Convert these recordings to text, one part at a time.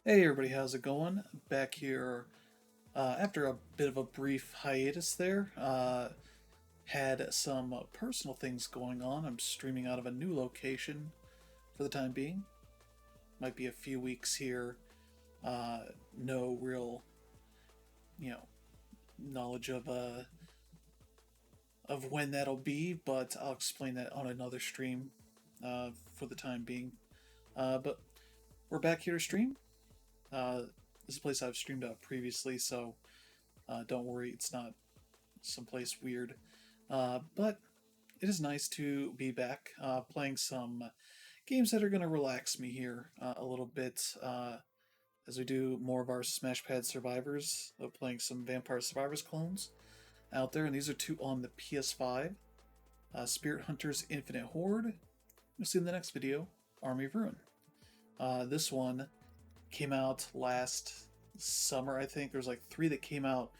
Hey everybody, how's it going? Back here after a bit of a brief hiatus there. Had some personal things going on. I'm streaming out of a new location for the time being. Might be a few weeks here. No real, you know, knowledge of when that'll be, but I'll explain that on another stream for the time being. But we're back here to stream. Uh, this is a place I've streamed out previously, so don't worry, it's not someplace weird. But it is nice to be back playing some games that are going to relax me here a little bit as we do more of our SmashPad survivors of playing some Vampire Survivors clones out there. And these are two on the PS5 Spirit Hunters Infinite Horde. You'll see in the next video, Army of Ruin. This one came out last summer, I think. There's like three that came out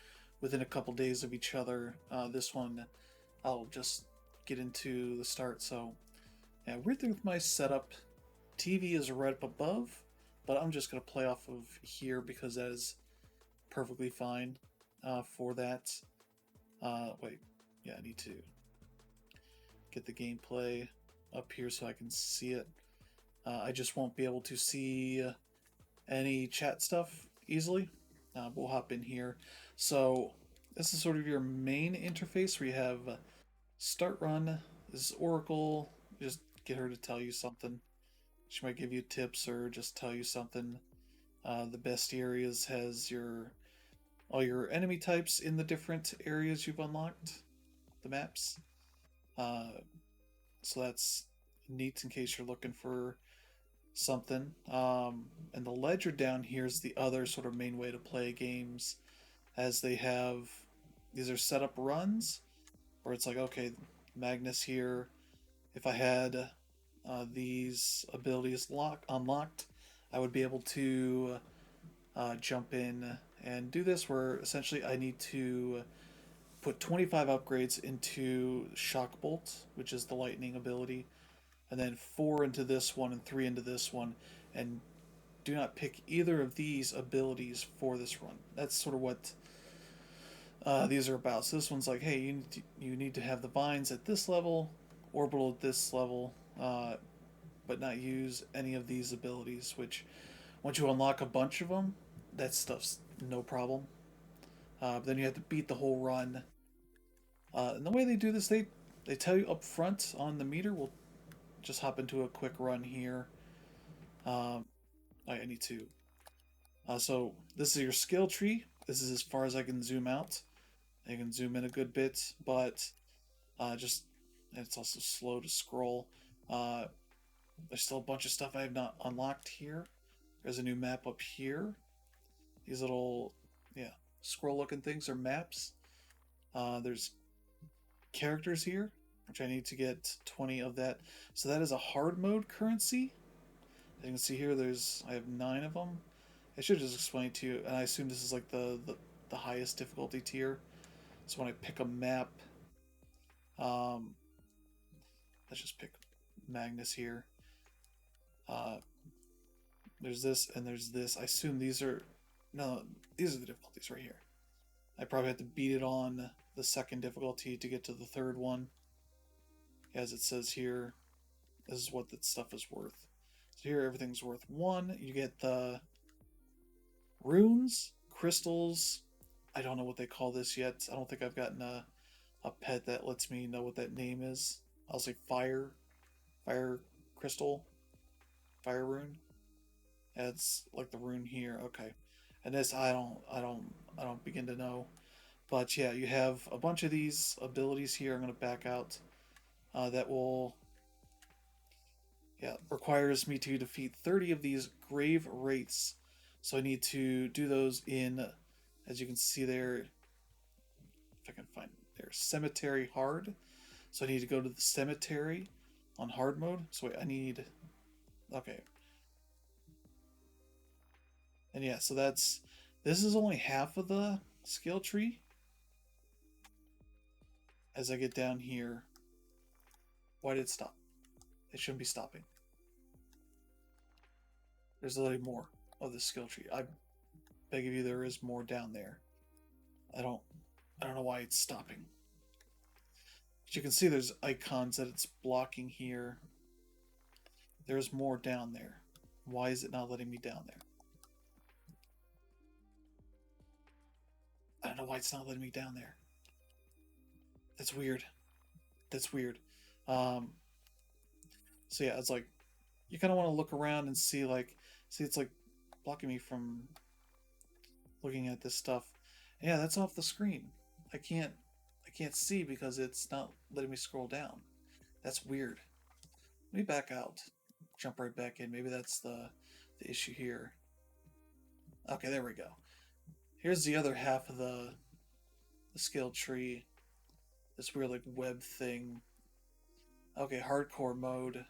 within a couple days of each other. This one, I'll just get into the start. So, yeah, weird thing with my setup, TV is right up above, but I'm just going to play off of here because that is perfectly fine for that. Wait, yeah, I need to get the gameplay up here so I can see it. I just won't be able to see any chat stuff easily. We'll hop in here. So this is sort of your main interface where you have start run. This is Oracle. Just get her to tell you something. She might give you tips or just tell you something. The best areas has all your enemy types in the different areas you've unlocked, the maps. So that's neat in case you're looking for something. And the ledger down here is the other sort of main way to play games, as they have these are setup runs where it's like, okay, Magnus here. If I had these abilities unlocked, I would be able to jump in and do this. Where essentially I need to put 25 upgrades into Shock Bolt, which is the lightning ability, and then 4 into this one and 3 into this one, and do not pick either of these abilities for this run. That's sort of what these are about. So this one's like, hey, you need to have the vines at this level, orbital at this level, but not use any of these abilities. Which, once you unlock a bunch of them, that stuff's no problem. But then you have to beat the whole run. And the way they do this, they tell you up front on the meter. We'll just hop into a quick run here. Um, I need to. So this is your skill tree. This is as far as I can zoom out. I can zoom in a good bit, but just it's also slow to scroll. Uh, there's still a bunch of stuff I have not unlocked here. There's a new map up here. These little, yeah, scroll-looking things are maps. There's characters here, which I need to get 20 of that. So that is a hard mode currency. As you can see here, I have 9 of them. I should just explain to you, and I assume this is like the highest difficulty tier. So when I pick a map, um, let's just pick Magnus here. Uh, there's this and there's this. I assume these are the difficulties right here. I probably have to beat it on the second difficulty to get to the third one. As it says here, this is what that stuff is worth. So here everything's worth 1. You get the runes, crystals. I don't know what they call this yet. I don't think I've gotten a pet that lets me know what that name is. I'll say fire crystal, fire rune. It's like the rune here. Okay, and this I don't begin to know. But yeah, you have a bunch of these abilities here. I'm gonna back out. That will requires me to defeat 30 of these grave wraiths. So I need to do those in, as you can see there, if I can find there, cemetery hard. So I need to go to the cemetery on hard mode. So wait, I need, okay. And yeah, so this is only half of the skill tree. As I get down here, why did it stop? It shouldn't be stopping. There's a little more. of the skill tree. I beg of you, there is more down there. I don't I don't know why it's stopping. But you can see there's icons that it's blocking here. There's more down there. Why is it not letting me down there? I don't know why it's not letting me down there. That's weird. That's weird. Um, so yeah, it's like you kind of want to look around and see see it's like blocking me from looking at this stuff. And yeah, that's off the screen. I can't I can't see because it's not letting me scroll down. That's weird. Let me back out. Jump right back in. Maybe that's the issue here. Okay, there we go. Here's the other half of the skill tree. This weird like web thing. Okay, hardcore mode.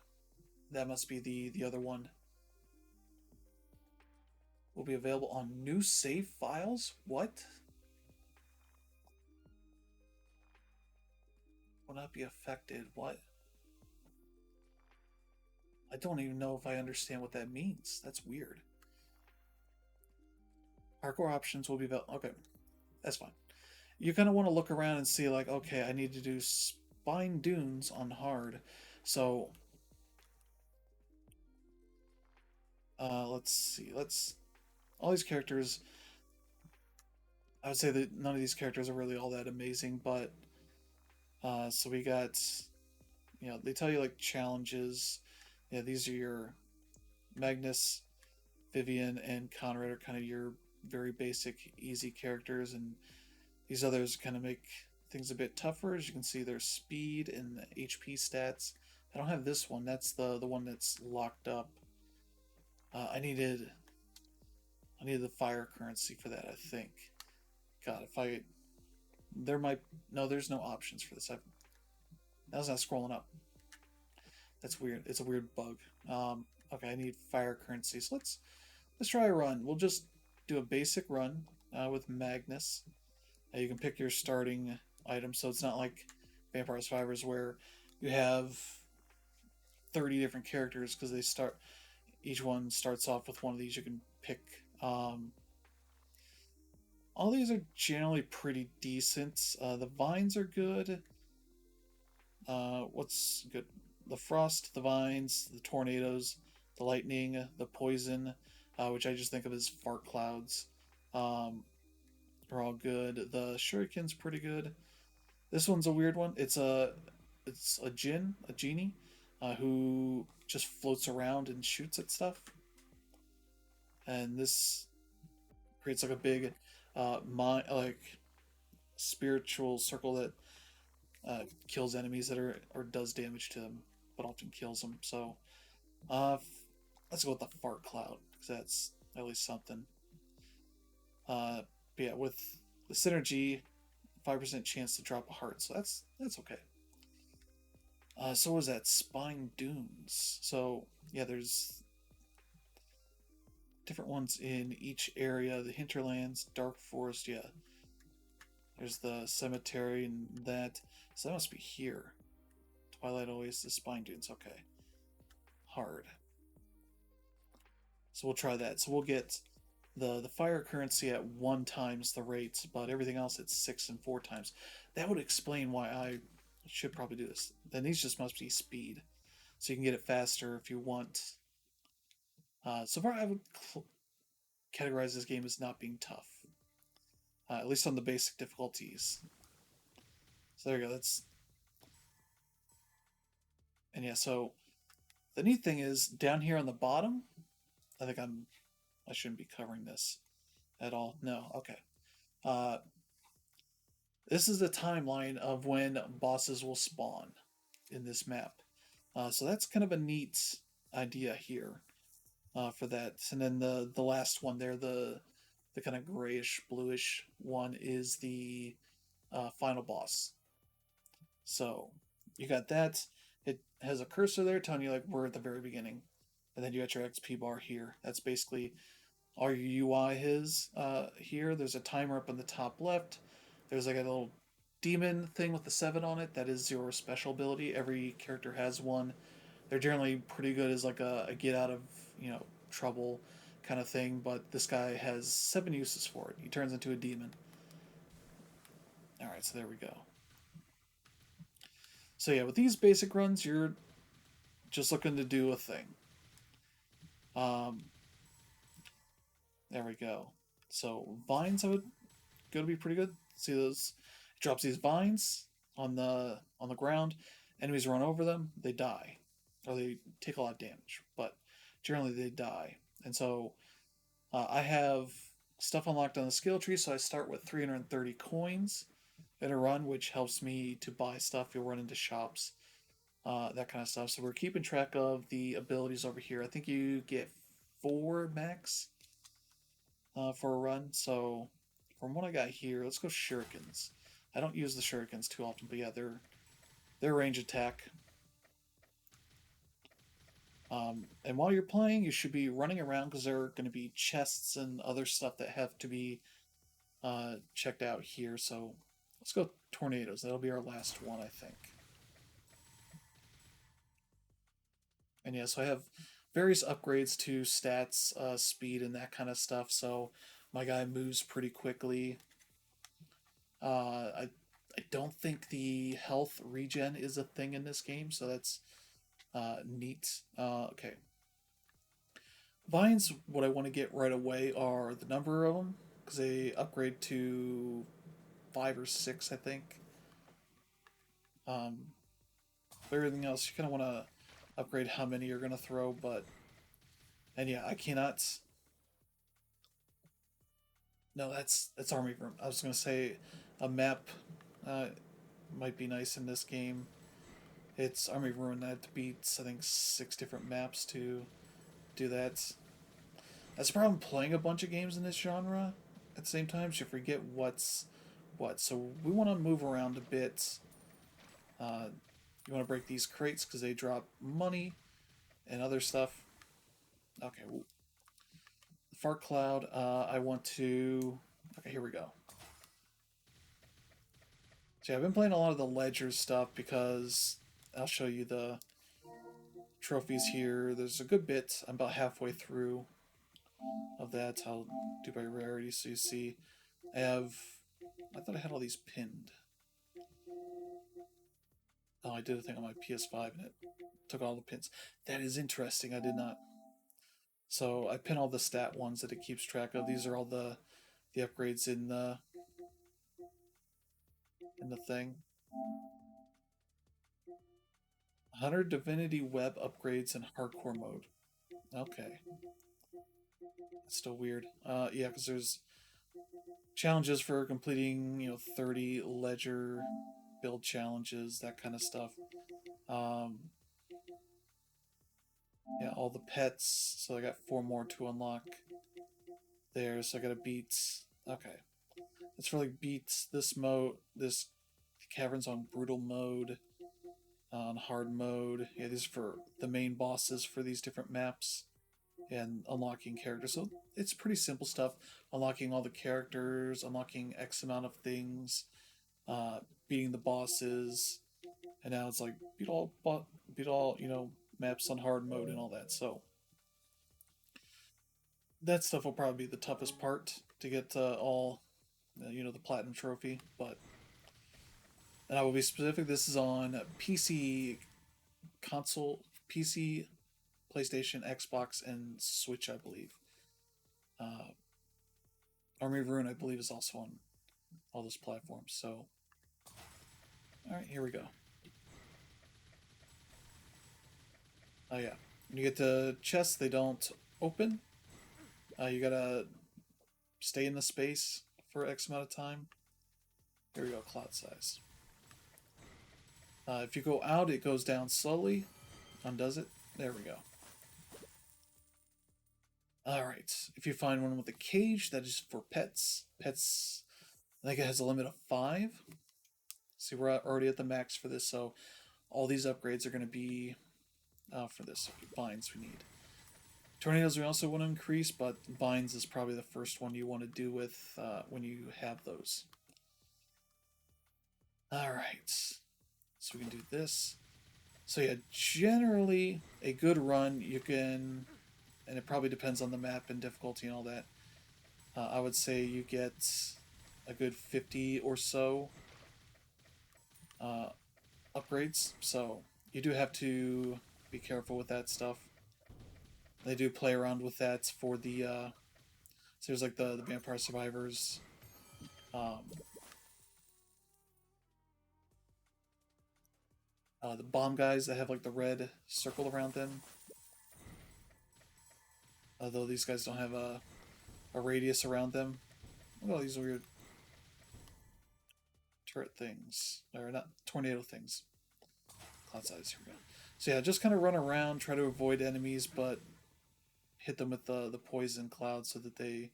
That must be the other one. Will be available on new save files? What? Will not be affected. What? I don't even know if I understand what that means. That's weird. Hardcore options will be available. Okay, that's fine. You kind of want to look around and see, like, okay, I need to do Spine Dunes on hard. So, let's see. All these characters, I would say that none of these characters are really all that amazing, but, so we got, they tell you, like, challenges. Yeah, these are your Magnus, Vivian, and Conrad are kind of your very basic, easy characters, and these others kind of make things a bit tougher. As you can see, their speed and the HP stats. I don't have this one. That's the one that's locked up. I needed the fire currency for that. I think. God, if I there might no, there's no options for this. That was not scrolling up. That's weird. It's a weird bug. Okay, I need fire currency. So let's try a run. We'll just do a basic run with Magnus. You can pick your starting item, so it's not like Vampire Survivors where you have 30 different characters because each one starts off with one of these you can pick. All these are generally pretty decent. The vines are good. What's good? The frost, the vines, the tornadoes, the lightning, the poison, which I just think of as fart clouds, are all good. The shuriken's pretty good. This one's a weird one. It's a genie, who just floats around and shoots at stuff, and this creates like a big, like spiritual circle that kills enemies that are or does damage to them, but often kills them. So, uh, let's go with the fart cloud because that's at least something. But yeah, with the synergy, 5% chance to drop a heart, so that's okay. So was that Spine Dunes? So yeah, there's different ones in each area. The hinterlands, dark forest. Yeah, there's the cemetery and that. So that must be here. Twilight Oasis, Spine Dunes. Okay, hard. So we'll try that. So we'll get the fire currency at 1 times the rate, but everything else at 6 and 4 times. That would explain why I should probably do this. Then these just must be speed, so you can get it faster if you want. So far, I would categorize this game as not being tough, at least on the basic difficulties. So there you go. That's and yeah. So the neat thing is down here on the bottom. I think I shouldn't be covering this at all. No. Okay. Uh, this is the timeline of when bosses will spawn in this map. So that's kind of a neat idea here for that. And then the last one there, the kind of grayish bluish one is the final boss. So you got that. It has a cursor there telling you like we're at the very beginning, and then you got your XP bar here. That's basically all your UI is here. There's a timer up on the top left. There's like a little demon thing with the 7 on it. That is your special ability. Every character has one. They're generally pretty good as like a get out of trouble kind of thing, but this guy has 7 uses for it. He turns into a demon. Alright, so there we go. So yeah, with these basic runs, you're just looking to do a thing. Um, there we go. So vines, I would go to be pretty good. See those? It drops these vines on the ground. Enemies run over them, they die, or they take a lot of damage. But generally, they die. And so I have stuff unlocked on the skill tree, so I start with 330 coins in a run, which helps me to buy stuff. You'll run into shops, that kind of stuff. So we're keeping track of the abilities over here. I think you get 4 max for a run. So from what I got here, let's go shurikens. I don't use the shurikens too often, but yeah, they're range attack. And while you're playing, you should be running around because there are going to be chests and other stuff that have to be checked out here. So let's go tornadoes. That'll be our last one, I think. And yeah, so I have various upgrades to stats, speed, and that kind of stuff. So my guy moves pretty quickly. I don't think the health regen is a thing in this game, so that's neat. Okay. Vines, what I want to get right away are the number of them, because they upgrade to 5 or 6, I think. Um, Everything else, you kind of want to upgrade how many you're going to throw, but. And yeah, I cannot. No, that's Army Room. I was going to say a map uh, might be nice in this game. It's Army Ruin that beats, I think, 6 different maps to do that. That's the problem playing a bunch of games in this genre at the same time. You forget what's what. So we want to move around a bit. You want to break these crates because they drop money and other stuff. Okay, the fart cloud. I want to. Okay, here we go. So yeah, I've been playing a lot of the ledger stuff because I'll show you the trophies here. There's a good bit. I'm about halfway through of that. I'll do by rarity so you see. I thought I had all these pinned. Oh, I did a thing on my PS5 and it took all the pins. That is interesting. I did not. So I pin all the stat ones that it keeps track of. These are all the upgrades in the thing. 100 Divinity Web upgrades in hardcore mode. Okay. That's still weird. Yeah, because there's challenges for completing, 30 ledger build challenges, that kind of stuff. Um, yeah, all the pets. So I got 4 more to unlock there. So I gotta beat. Okay. Let's really beat this mode, this caverns on brutal mode, on hard mode. Yeah, these are for the main bosses for these different maps and unlocking characters. So it's pretty simple stuff. Unlocking all the characters, unlocking X amount of things, beating the bosses, and now it's like beat all maps on hard mode and all that. So that stuff will probably be the toughest part to get all the platinum trophy. But and I will be specific. This is on PC, console, PC, PlayStation, Xbox, and Switch, I believe. Uh, Army of Ruin, I believe, is also on all those platforms. So, all right, here we go. Oh yeah, when you get the chests, they don't open. You gotta stay in the space for X amount of time. Here we go, cloud size. If you go out, it goes down slowly. Undoes it. There we go. Alright, if you find one with a cage, that is for pets. Pets, I think it has a limit of 5. See, we're already at the max for this, so all these upgrades are going to be for this. Vines we need. Tornadoes we also want to increase, but vines is probably the first one you want to do with when you have those. Alright, so we can do this. So yeah, generally a good run, you can and it probably depends on the map and difficulty and all that. I would say you get a good 50 or so uh, upgrades. So you do have to be careful with that stuff. They do play around with that for the so there's like the vampire survivors, um, the bomb guys that have like the red circle around them. Although these guys don't have a radius around them. Look at all these weird turret things, or not tornado things. Cloud size. Here we go. So yeah, just kind of run around, try to avoid enemies, but hit them with the poison cloud so that they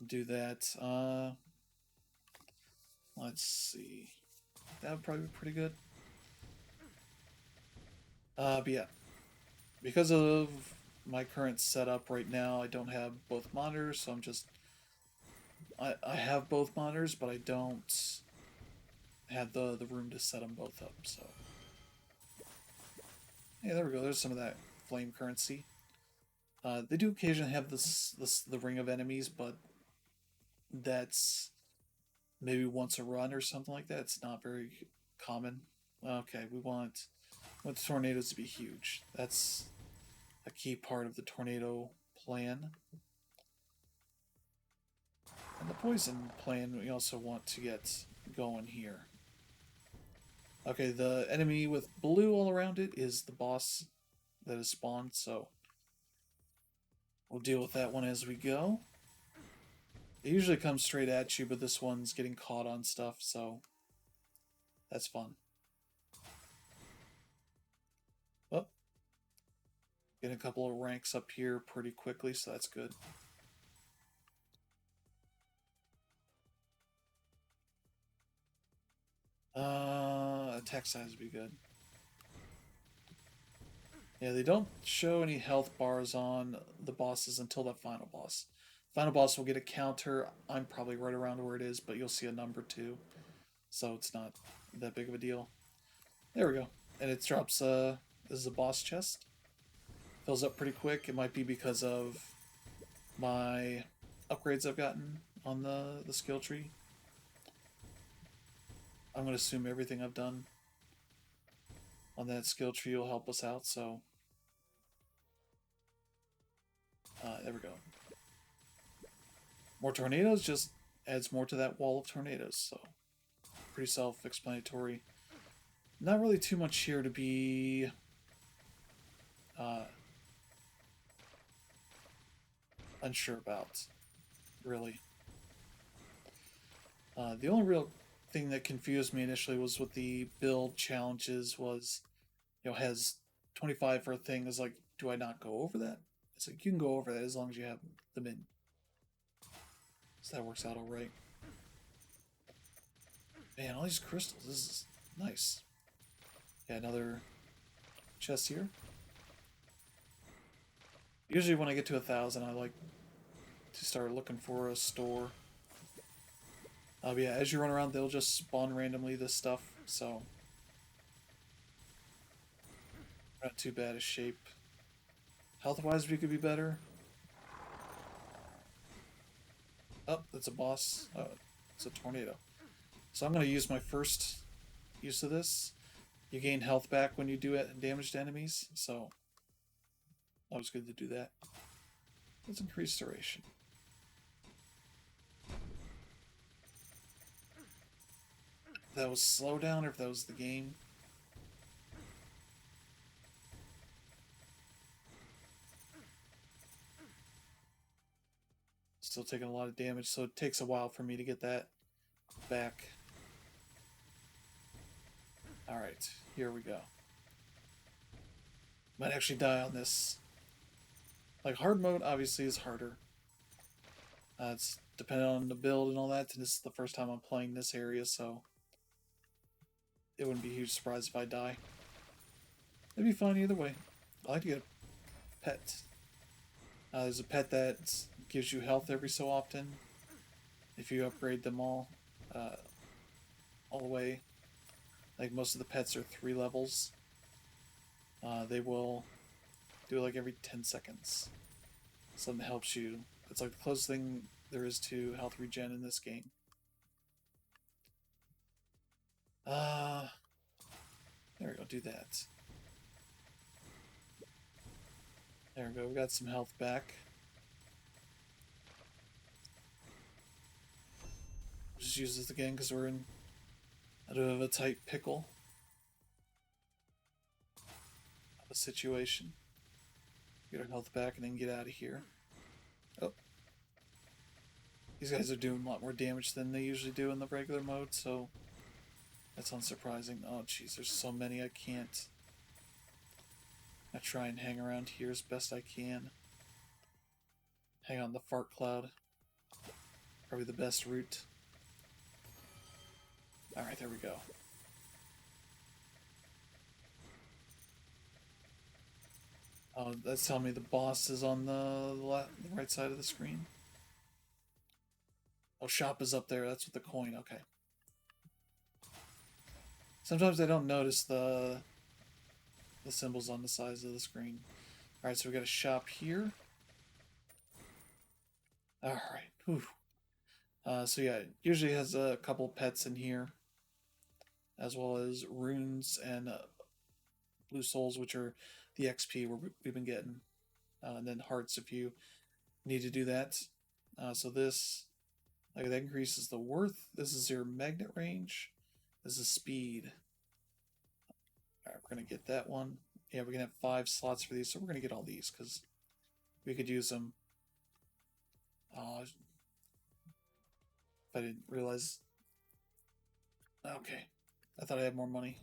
do that. Let's see. That would probably be pretty good. But yeah, because of my current setup right now, I don't have both monitors, so I have both monitors, but I don't have the room to set them both up. So yeah, there we go. There's some of that flame currency. They do occasionally have the ring of enemies, but that's maybe once a run or something like that. It's not very common. Okay, we want the tornadoes to be huge. That's a key part of the tornado plan. And the poison plan we also want to get going here. Okay, the enemy with blue all around it is the boss that is spawned, so we'll deal with that one as we go. It usually comes straight at you, but this one's getting caught on stuff, so that's fun. Oh, getting a couple of ranks up here pretty quickly, so that's good. Attack size would be good. Yeah, they don't show any health bars on the bosses until that final boss. Final boss will get a counter. I'm probably right around where it is, but you'll see a number too. So it's not that big of a deal. There we go. And it drops, this is a boss chest. Fills up pretty quick. It might be because of my upgrades I've gotten on the skill tree. I'm going to assume everything I've done on that skill tree will help us out, so there we go. More tornadoes just adds more to that wall of tornadoes, so pretty self-explanatory. Not really too much here to be unsure about, really. The only real thing that confused me initially was with the build challenges was, has 25 for a thing. Is like, do I not go over that? It's like, you can go over that as long as you have them in. So that works out alright. Man, all these crystals, this is nice. Yeah, another chest here. Usually when I get to 1,000, I like to start looking for a store. But yeah, as you run around, they'll just spawn randomly this stuff, so not too bad a shape. Health-wise, we could be better. Oh, that's a boss. Oh, it's a tornado. So I'm going to use my first use of this. You gain health back when you do it damage to enemies, so always good to do that. Let's increase duration. If that was slowdown or if that was the game. Still taking a lot of damage, so it takes a while for me to get that back. Alright, here we go. Might actually die on this. Like, hard mode obviously is harder. It's dependent on the build and all that, and this is the first time I'm playing this area, so it wouldn't be a huge surprise if I die. It'd be fun either way. I like to get a pet. There's a pet that gives you health every so often if you upgrade them all the way. Like most of the pets are 3 levels. They will Do it like every 10 seconds. Something helps you. It's like the closest thing there is to health regen in this game. There we go, do that. There we go, we got some health back. Just use this again because we're in a bit of a tight pickle of a situation. Get our health back and then get out of here. Oh. These guys are doing a lot more damage than they usually do in the regular mode, so that's unsurprising. Oh jeez, there's so many I can't. I try and hang around here as best I can. Hang on the fart cloud. Probably the best route. Alright, there we go. Oh, that's telling me the boss is on the right side of the screen. Oh, shop is up there. That's with the coin. Okay. Sometimes I don't notice the symbols on the sides of the screen. Alright, so we got a shop here. Alright. So yeah, it usually has a couple pets in here, as well as runes and blue souls, which are the XP we've been getting, and then hearts if you need to do that. So this, like, that increases the worth. This is your magnet range. This is speed. Alright, we're gonna get that one. Yeah, we're gonna have 5 slots for these, so we're gonna get all these because we could use them. If I didn't realize. Okay, I thought I had more money.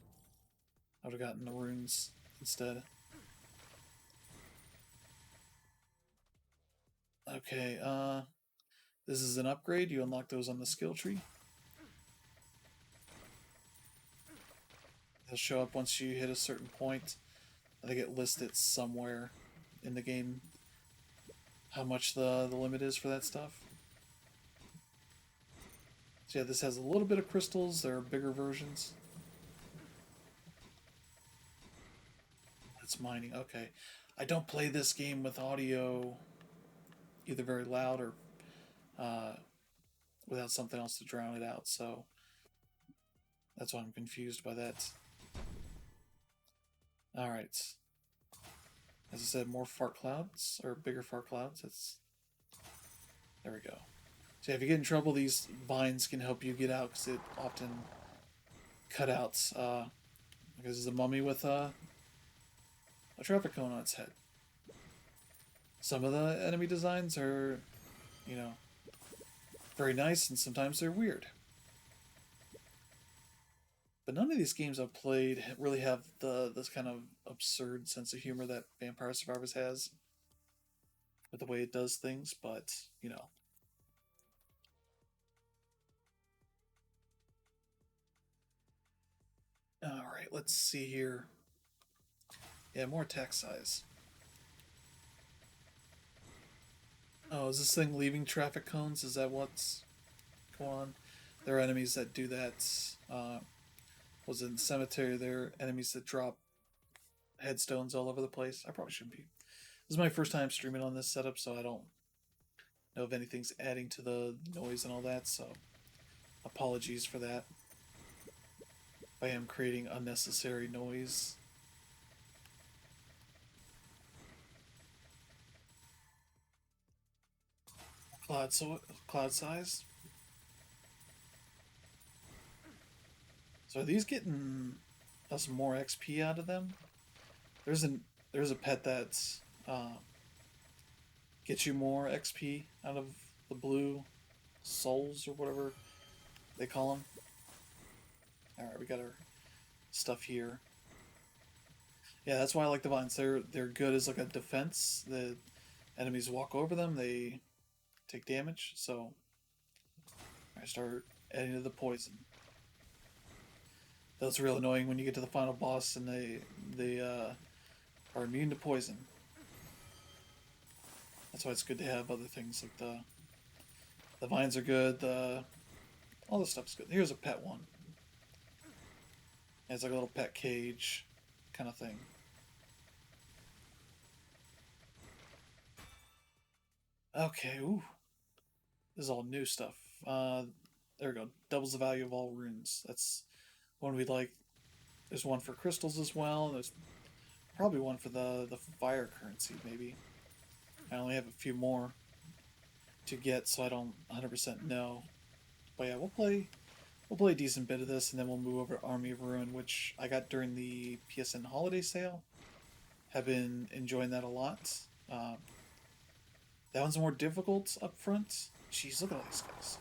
I would have gotten the runes instead. Okay, this is an upgrade. You unlock those on the skill tree. They'll show up once you hit a certain point. I think it lists it somewhere in the game how much the limit is for that stuff. So yeah, this has a little bit of crystals. There are bigger versions. That's mining. Okay. I don't play this game with audio either very loud or without something else to drown it out, so that's why I'm confused by that. Alright. As I said, more fart clouds, or bigger fart clouds. There we go. So if you get in trouble, these vines can help you get out, because it often cutouts. Because it's a mummy with a traffic cone on its head. Some of the enemy designs are, you know, very nice, and sometimes they're weird. But none of these games I've played really have this kind of absurd sense of humor that Vampire Survivors has with the way it does things, but, you know. Alright, let's see here. Yeah, more attack size. Oh, is this thing leaving traffic cones? Is that what's going on? There are enemies that do that. Was in the cemetery, there are enemies that drop headstones all over the place. I probably shouldn't be. This is my first time streaming on this setup, so I don't know if anything's adding to the noise and all that, so apologies for that. I am creating unnecessary noise. Cloud size. So are these getting us more XP out of them? There's a pet that's gets you more XP out of the blue souls or whatever they call them. All right, we got our stuff here. Yeah, that's why I like the vines. They're good as like a defense. The enemies walk over them, they take damage. So I start adding to the poison. That's real annoying when you get to the final boss and they are immune to poison. That's why it's good to have other things like the vines are good. All this stuff's good. Here's a pet one. It's like a little pet cage kind of thing. Okay, ooh, this is all new stuff. Uh, there we go. Doubles the value of all runes. That's one we like. There's one for crystals as well. There's probably one for the fire currency, maybe. I only have a few more to get, so I don't 100% know. But yeah, we'll play a decent bit of this, and then we'll move over to Army of Ruin, which I got during the PSN holiday sale. Have been enjoying that a lot. That one's more difficult up front. Jeez, look at all these guys.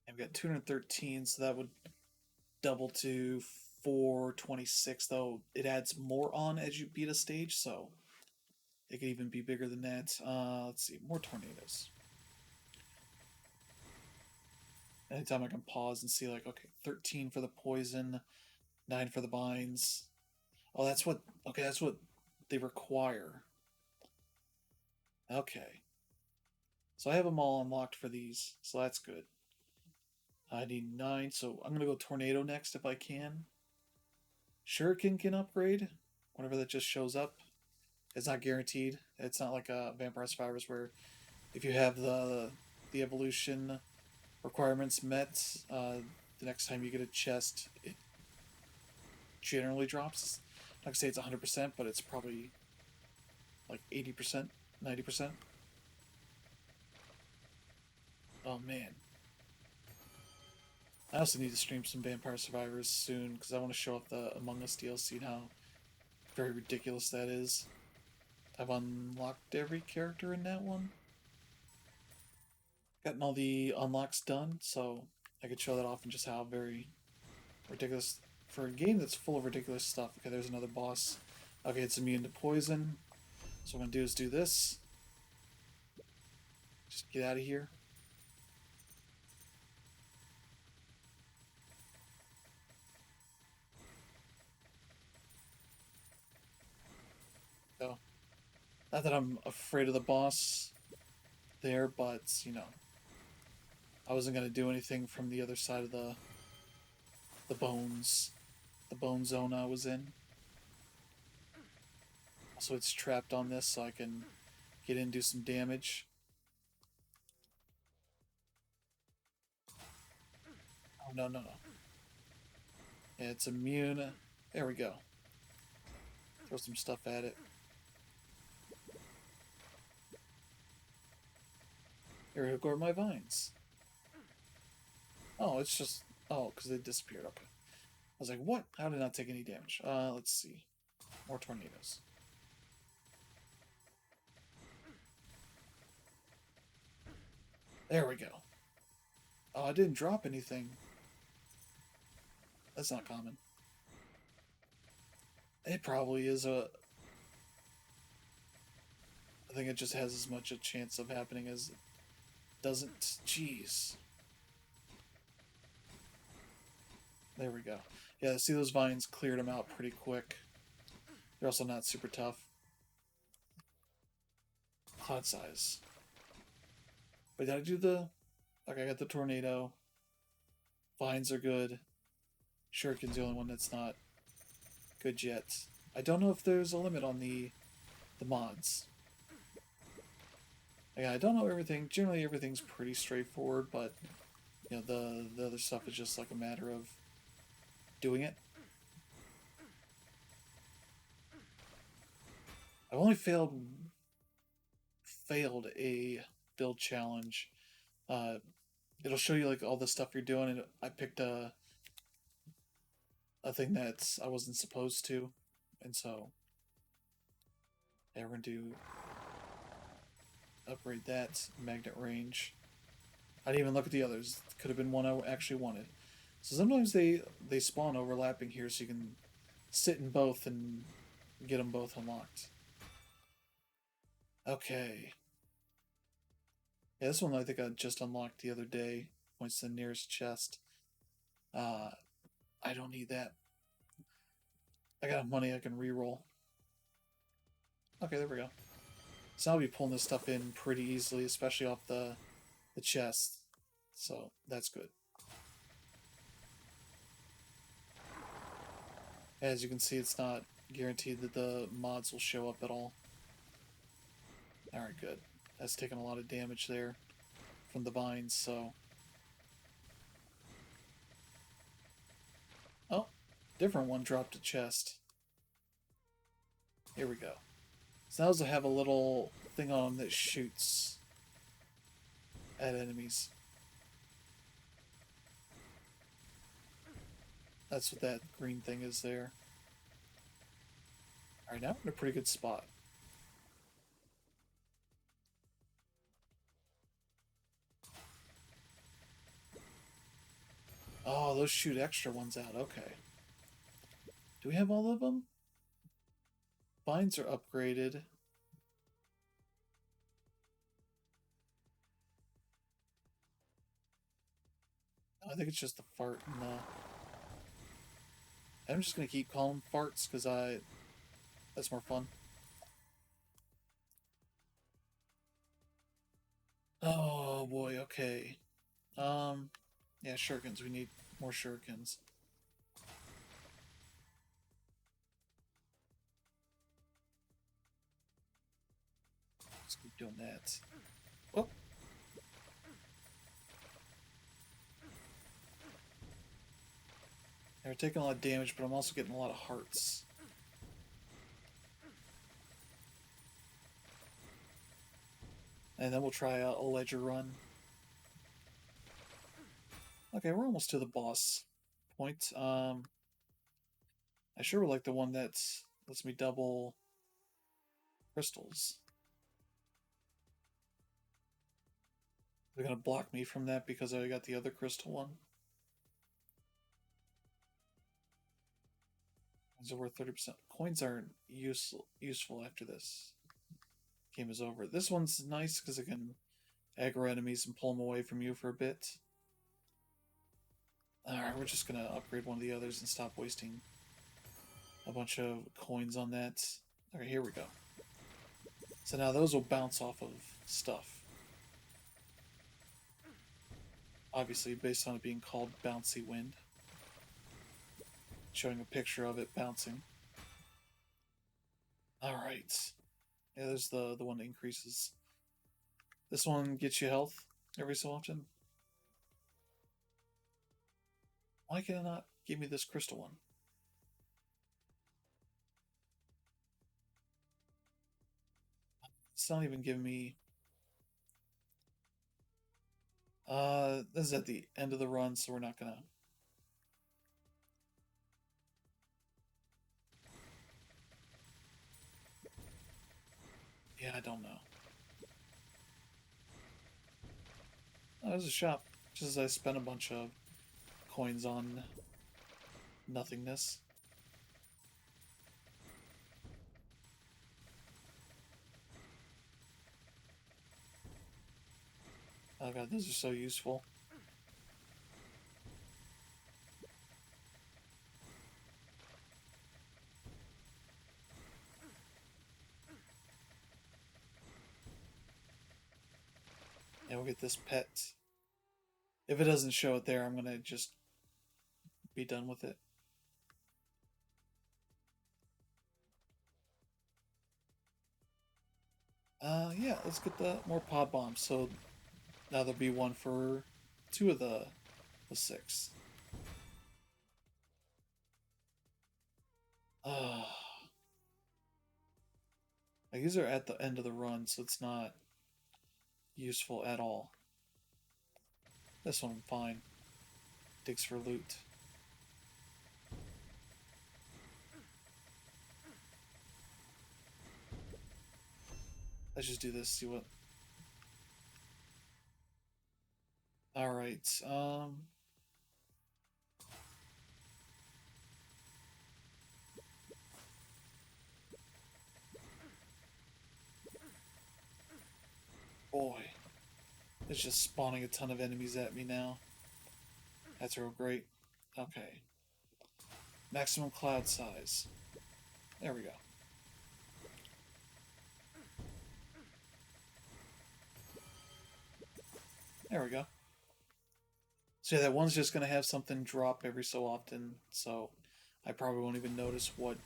I've got 213, so that would double to 426, though it adds more on as you beat a stage, so it could even be bigger than that. Let's see, more tornadoes. Anytime I can pause and see, like, okay, 13 for the poison, 9 for the binds. Oh, that's what, okay, that's what they require. Okay. So I have them all unlocked for these, so that's good. I need 9, so I'm going to go Tornado next if I can. Shuriken can upgrade whenever that just shows up. It's not guaranteed. It's not like Vampire Survivors where if you have the evolution requirements met, the next time you get a chest, it generally drops. I'm not gonna say it's 100%, but it's probably like 80%, 90%. Oh man. I also need to stream some Vampire Survivors soon because I want to show off the Among Us DLC and how very ridiculous that is. I've unlocked every character in that one. Gotten all the unlocks done, so I could show that off and just how very ridiculous for a game that's full of ridiculous stuff. Okay, there's another boss. Okay, it's immune to poison. So what I'm gonna do is do this. Just get out of here. So, not that I'm afraid of the boss there, but I wasn't gonna do anything from the other side of the bones, the bone zone I was in. So it's trapped on this, so I can get in and do some damage. Oh no no no! Yeah, it's immune. There we go. Throw some stuff at it. Here go my vines. Oh, it's just because they disappeared. Okay. I was like, what? How did I not take any damage? Let's see. More tornadoes. There we go. Oh, I didn't drop anything. That's not common. It probably is a. I think it just has as much a chance of happening as it doesn't. Jeez. There we go. Yeah, see those vines cleared them out pretty quick. They're also not super tough. Cloud size. Wait, did I do the... Okay, I got the tornado. Vines are good. Shuriken's the only one that's not good yet. I don't know if there's a limit on the mods. Yeah, I don't know everything. Generally, everything's pretty straightforward, but the other stuff is just like a matter of doing it. I've only failed a build challenge. It'll show you like all the stuff you're doing, and I picked a thing that I wasn't supposed to, and so yeah, we're gonna do upgrade that magnet range. I didn't even look at the others. Could have been one I actually wanted. So sometimes they spawn overlapping here, so you can sit in both and get them both unlocked. Okay. Yeah, this one I think I just unlocked the other day. Points to the nearest chest. Uh, I don't need that. I got money I can reroll. Okay, there we go. So I'll be pulling this stuff in pretty easily, especially off the chest. So that's good. As you can see, it's not guaranteed that the mods will show up at all. Alright, good. That's taking a lot of damage there from the vines, so... Oh, different one dropped a chest. Here we go. So those have a little thing on them that shoots at enemies. That's what that green thing is there. Alright, now we're in a pretty good spot. Oh, those shoot extra ones out. Okay. Do we have all of them? Vines are upgraded. I think it's just the fart and the... I'm just gonna keep calling them farts because that's more fun. Oh boy, okay. Yeah, shurikens. We need more shurikens. Let's keep doing that. Oh, they're taking a lot of damage, but I'm also getting a lot of hearts. And then we'll try a ledger run. Okay, we're almost to the boss point. I sure would like the one that lets me double crystals. They're gonna block me from that because I got the other crystal one. Coins are worth 30%. Coins aren't useful after this game is over. This one's nice because it can aggro enemies and pull them away from you for a bit. Alright, we're just gonna upgrade one of the others and stop wasting a bunch of coins on that. Alright, here we go. So now those will bounce off of stuff. Obviously, based on it being called Bouncy Wind. Showing a picture of it bouncing. Alright. Yeah, there's the one that increases. This one gets you health every so often. Why can it not give me this crystal one? It's not even giving me... this is at the end of the run, so we're not gonna... Yeah, I don't know. Oh, there's a shop. Just as I spent a bunch of coins on nothingness. Oh god, those are so useful. Yeah, we'll get this pet. If it doesn't show it there, I'm gonna just be done with it. Yeah, let's get the more pod bombs. So now there'll be one for two of the six. Uh, these are at the end of the run, so it's not useful at all. This one, fine. Digs for loot. Let's just do this, see what... Alright, boy. It's just spawning a ton of enemies at me now. That's real great. Okay. Maximum cloud size. There we go. There we go. So yeah, that one's just going to have something drop every so often, so I probably won't even notice what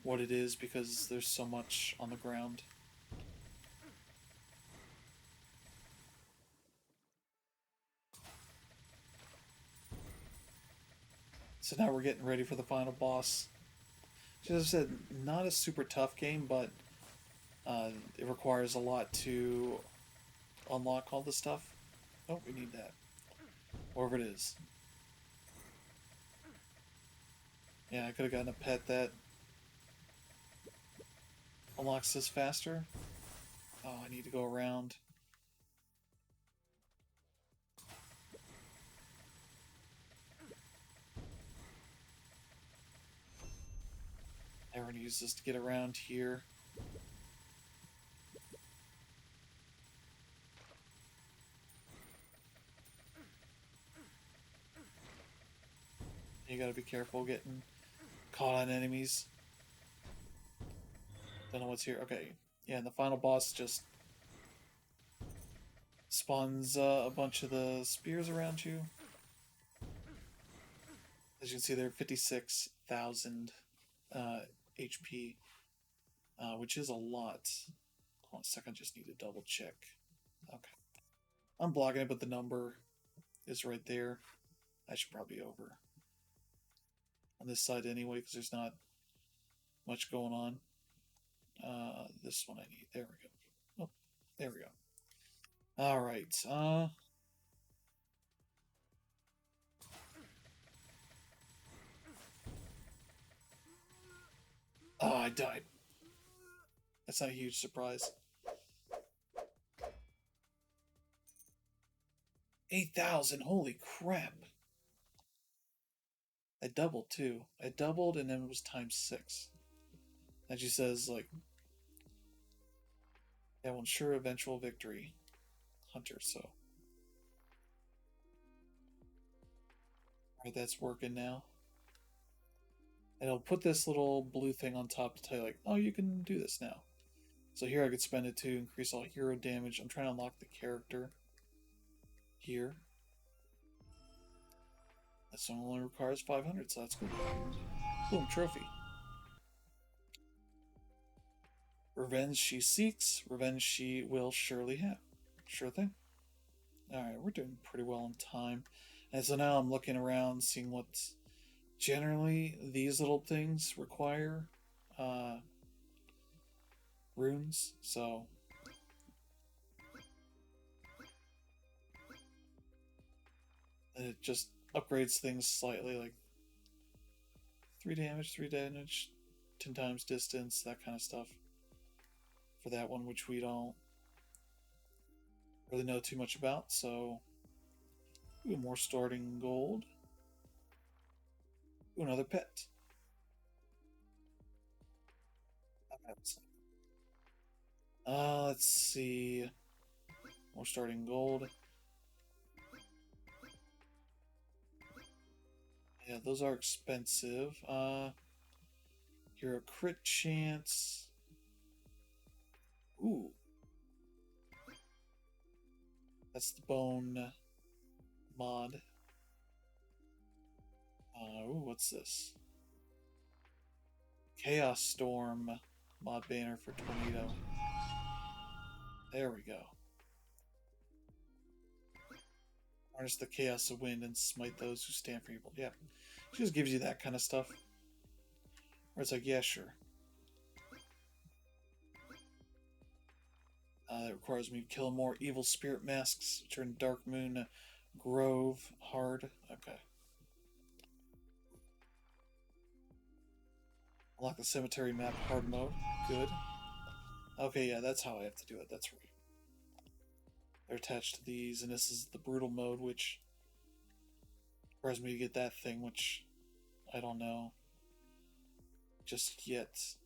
it is because there's so much on the ground. So now we're getting ready for the final boss. As I said, not a super tough game, but it requires a lot to unlock all the stuff. Oh, we need that. Whatever it is. Yeah, I could have gotten a pet that unlocks this faster. Oh, I need to go around. I'm going to use this to get around here. You gotta be careful getting caught on enemies. Don't know what's here. Okay. Yeah, and the final boss just spawns a bunch of the spears around you. As you can see, they're 56,000 HP, which is a lot. Hold on a second, I just need to double check. Okay. I'm blocking it, but the number is right there. I should probably be over on this side anyway, because there's not much going on. This one I need. There we go. Oh, there we go. All right. Oh, I died. That's not a huge surprise. 8,000. Holy crap. I doubled too. I doubled and then it was times 6. And she says, like, that will ensure eventual victory. Hunter, so. Alright, that's working now. And it'll put this little blue thing on top to tell you, like, oh, you can do this now. So here I could spend it to increase all hero damage. I'm trying to unlock the character here. This one only requires 500, so that's good. Boom, trophy. Revenge she seeks, revenge she will surely have. Sure thing. Alright, we're doing pretty well on time. And so now I'm looking around, seeing what generally these little things require runes, so it just upgrades things slightly, like 3 damage, 10 times distance, that kind of stuff for that one, which we don't really know too much about. So ooh, more starting gold. Ooh, another pet. Let's see. More starting gold. Yeah, those are expensive. You're a crit chance. Ooh. That's the bone mod. Ooh, what's this? Chaos Storm mod banner for Tornado. There we go. Harness the chaos of wind and smite those who stand for evil. Yeah. She just gives you that kind of stuff. Where it's like, yeah, sure. That requires me to kill more evil spirit masks. Turn Dark Moon Grove hard. Okay. Unlock the cemetery map hard mode. Good. Okay, yeah, that's how I have to do it. That's right. They're attached to these, and this is the brutal mode, which requires me to get that thing, which I don't know just yet.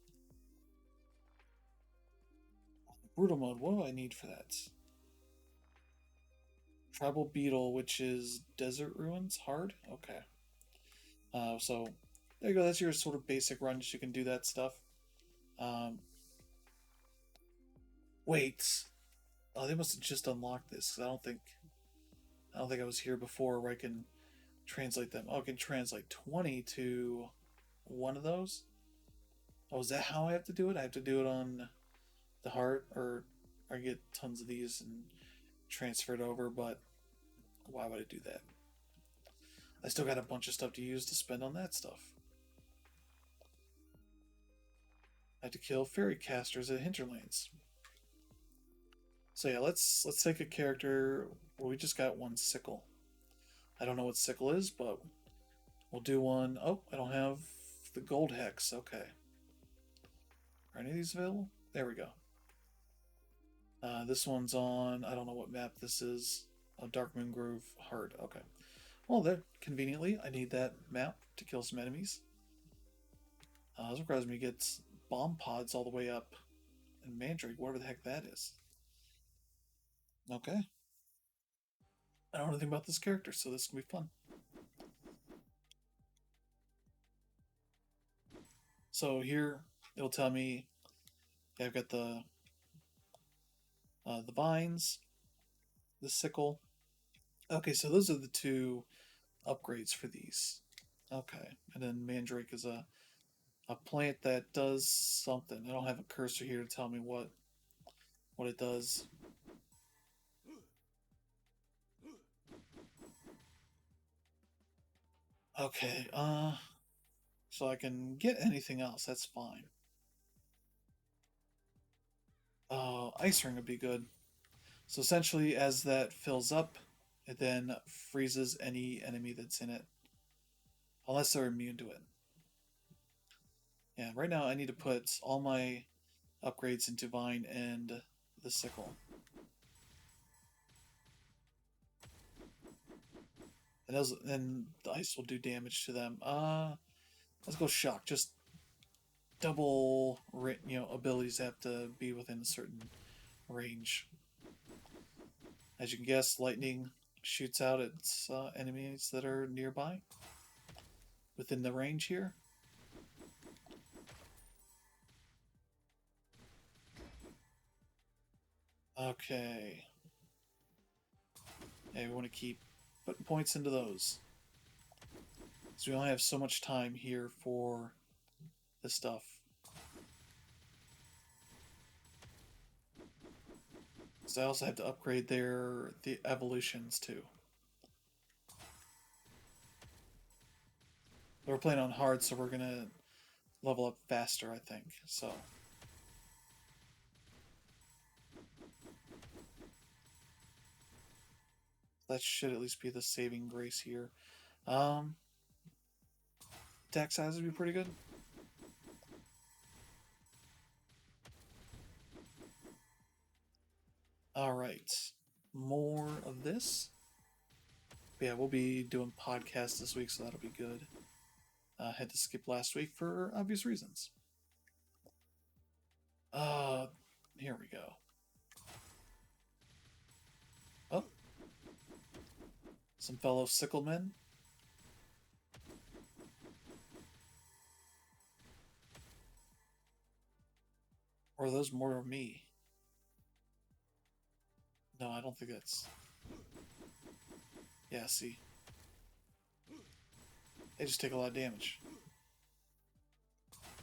Brutal mode, what do I need for that? Tribal Beetle, which is Desert Ruins, hard? Okay. So, there you go, that's your sort of basic runs, you can do that stuff. Wait. Oh, they must have just unlocked this, because I don't think I was here before where I can translate them. Oh, I can translate 20 to one of those? Oh, is that how I have to do it? I have to do it on the heart, or I get tons of these and transfer it over, but why would I do that? I still got a bunch of stuff to use to spend on that stuff. I had to kill fairy casters at Hinterlands. So yeah, let's take a character where we just got one sickle. I don't know what sickle is, but we'll do one. Oh, I don't have the gold hex. Okay. Are any of these available? There we go. This one's on, I don't know what map this is. Darkmoon Grove Horde. Okay. Well, there, conveniently, I need that map to kill some enemies. This requires me to get bomb pods all the way up. And Mandrake, whatever the heck that is. Okay. I don't know anything about this character, so this can be fun. So here, it'll tell me, yeah, I've got the vines, the sickle. Okay, so those are the two upgrades for these. Okay, and then Mandrake is a plant that does something. I don't have a cursor here to tell me what it does. Okay, so I can get anything else. That's fine. Ice ring would be good. So essentially, as that fills up, it then freezes any enemy that's in it, unless they're immune to it. Yeah, right now I need to put all my upgrades into Vine and the sickle. And the ice will do damage to them. Let's go shock. Just double, abilities have to be within a certain range. As you can guess, lightning shoots out at enemies that are nearby within the range here. Okay. Hey, we want to keep putting points into those. So we only have so much time here for the stuff. So I also have to upgrade the evolutions too. We're playing on hard, so we're gonna level up faster, I think. So that should at least be the saving grace here. Um, attack size would be pretty good. All right, more of this. Yeah, we'll be doing podcasts this week, so that'll be good. Had to skip last week for obvious reasons. Uh, here we go. Oh, some fellow sicklemen. Or are those more of me? No, I don't think that's... Yeah, see. They just take a lot of damage.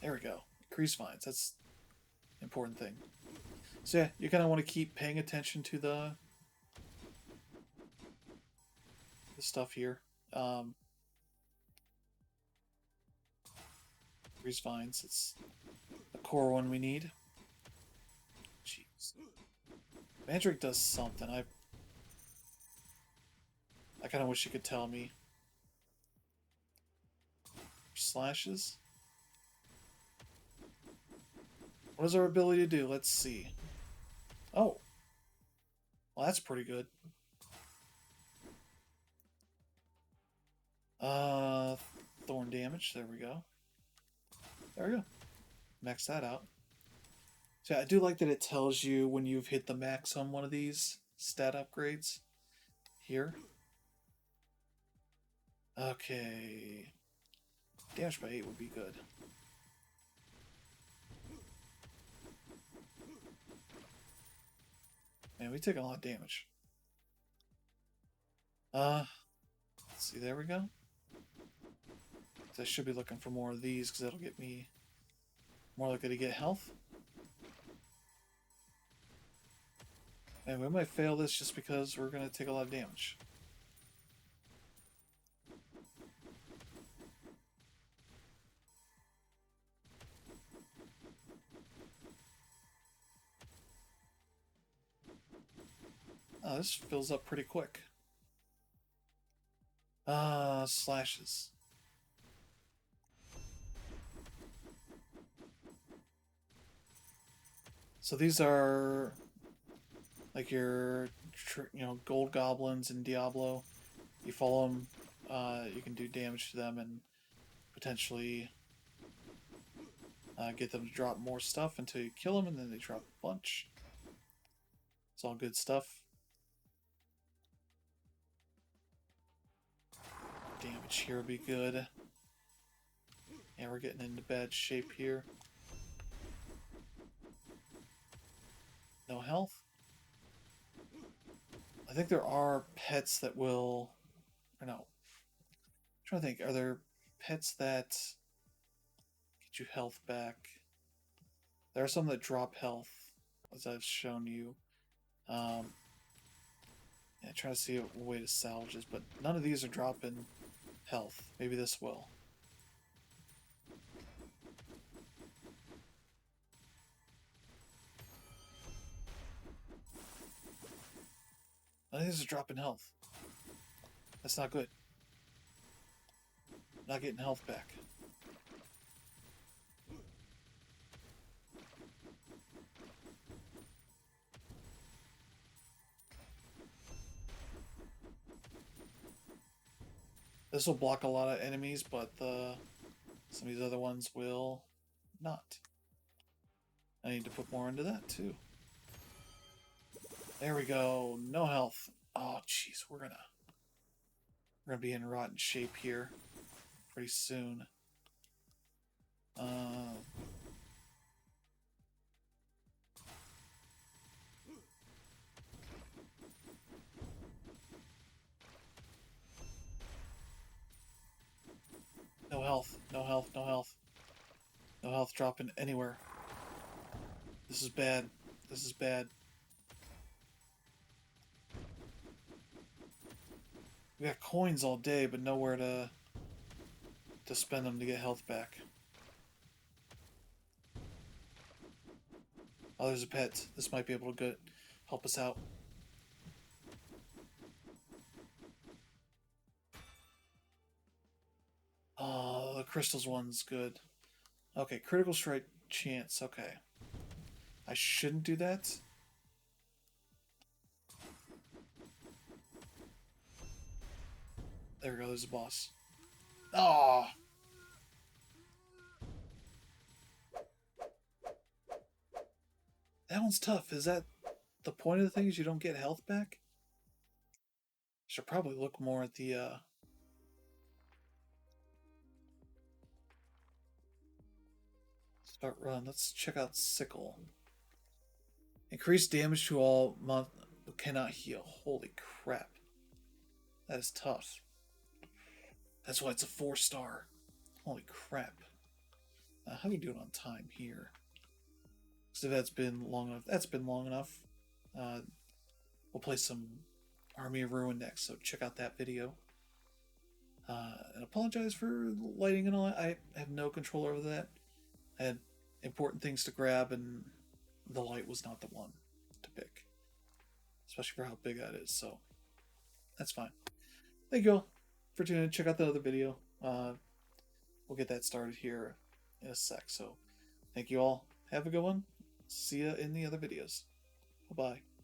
There we go. Increase vines. That's an important thing. So yeah, you kind of want to keep paying attention to the stuff here. Increase vines. It's a core one we need. Jeez. Mandrake does something. I kind of wish you could tell me. Slashes? What is our ability to do? Let's see. Oh. Well, that's pretty good. Uh, thorn damage. There we go. There we go. Max that out. So I do like that it tells you when you've hit the max on one of these stat upgrades. Here. Okay. Damage by 8 would be good. Man, we take a lot of damage. Let's see, there we go. So I should be looking for more of these because that'll get me more likely to get health. And we might fail this just because we're going to take a lot of damage. Oh, this fills up pretty quick. Slashes. So these are like your, gold goblins in Diablo. You follow them, you can do damage to them and potentially get them to drop more stuff until you kill them, and then they drop a bunch. It's all good stuff. Damage here would be good. Yeah, we're getting into bad shape here. No health. I think there are pets that will... Or no. I'm trying to think. Are there pets that get you health back? There are some that drop health, as I've shown you. Yeah, trying to see a way to salvage this, but none of these are dropping health. Maybe this will. None of these are dropping health. That's not good. Not getting health back. This will block a lot of enemies, but some of these other ones will not. I need to put more into that too. There we go. No health. Oh, jeez, we're gonna be in rotten shape here pretty soon. No health. No health. No health. No health dropping anywhere. This is bad. This is bad. We got coins all day, but nowhere to spend them to get health back. Oh, there's a pet. This might be able to help us out. Oh, the crystals one's good. Okay, critical strike chance. Okay. I shouldn't do that. There we go, there's a boss. Oh! That one's tough. Is that the point of the thing is you don't get health back? Should probably look more at the start run. Let's check out Sickle. Increased damage to all month cannot heal. Holy crap. That is tough. That's why it's a 4-star. Holy crap. How are we doing on time here? So that's been long enough. That's been long enough. We'll play some Army of Ruin next, so check out that video. And apologize for lighting and all that. I have no control over that. I had important things to grab, and the light was not the one to pick. Especially for how big that is, so that's fine. Thank you all for tuning in. Check out the other video. We'll get that started here in a sec. So thank you all. Have a good one. See ya in the other videos. Bye-bye.